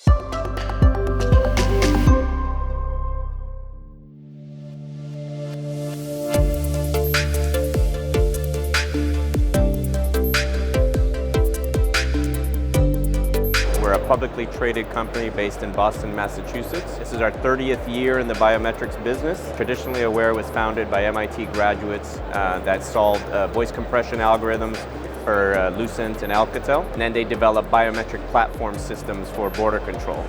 We're a publicly traded company based in Boston, Massachusetts. This is our 30th year in the biometrics business. Traditionally Aware was founded by MIT graduates that solved voice compression algorithms for Lucent and Alcatel. And then they developed biometric platform systems for border control.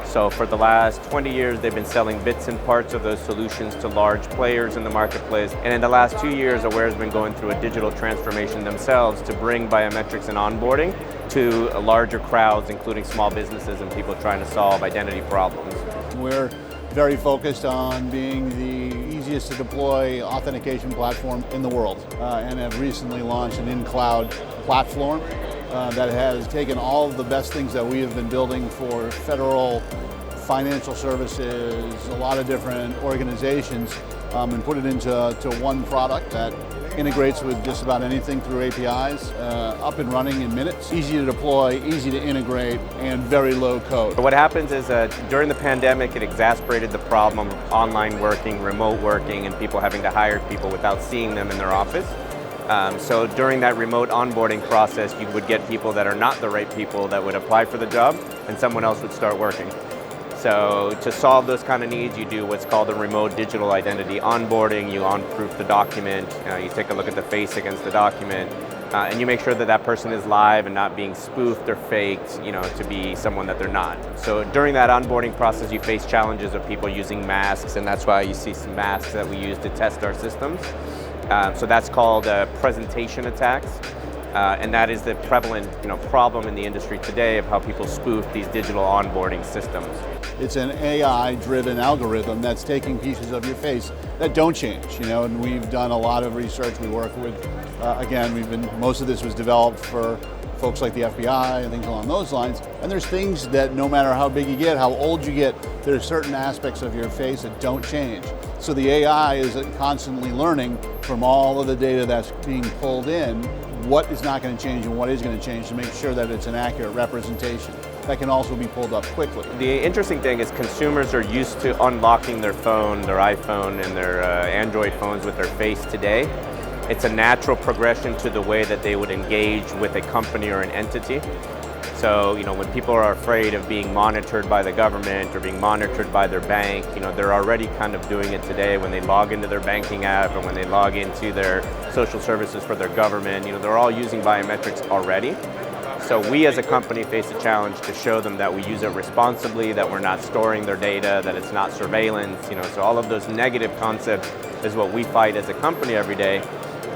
So for the last 20 years, they've been selling bits and parts of those solutions to large players in the marketplace. And in the last 2 years, Aware has been going through a digital transformation themselves to bring biometrics and onboarding to larger crowds, including small businesses and people trying to solve identity problems. We're very focused on being the easiest to deploy authentication platform in the world and have recently launched an in-cloud platform that has taken all of the best things that we have been building for federal financial services, a lot of different organizations, and put it into one product that integrates with just about anything through APIs, up and running in minutes, easy to deploy, easy to integrate, and very low code. What happens is during the pandemic, it exacerbated the problem of online working, remote working, and people having to hire people without seeing them in their office. So during that remote onboarding process, you would get people that are not the right people that would apply for the job, and someone else would start working. So to solve those kind of needs, you do what's called a remote digital identity onboarding. You on-proof the document, you take a look at the face against the document, and you make sure that that person is live and not being spoofed or faked, to be someone that they're not. So during that onboarding process, you face challenges of people using masks, and that's why you see some masks that we use to test our systems. So that's called presentation attacks. And that is the prevalent problem in the industry today of how people spoof these digital onboarding systems. It's an AI-driven algorithm that's taking pieces of your face that don't change, and we've done a lot of research. We work with, most of this was developed for folks like the FBI and things along those lines. And there's things that no matter how big you get, how old you get, there's certain aspects of your face that don't change. So the AI is constantly learning from all of the data that's being pulled in, what is not going to change and what is going to change to make sure that it's an accurate representation. That can also be pulled up quickly. The interesting thing is consumers are used to unlocking their phone, their iPhone and their Android phones with their face today. It's a natural progression to the way that they would engage with a company or an entity. So, when people are afraid of being monitored by the government or being monitored by their bank, they're already kind of doing it today when they log into their banking app or when they log into their social services for their government. They're all using biometrics already. So we as a company face a challenge to show them that we use it responsibly, that we're not storing their data, that it's not surveillance. So all of those negative concepts is what we fight as a company every day.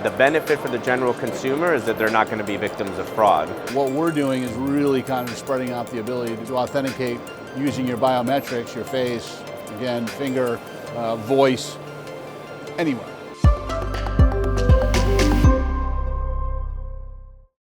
The benefit for the general consumer is that they're not going to be victims of fraud. What we're doing is really kind of spreading out the ability to authenticate using your biometrics, your face, again, finger, voice, anywhere.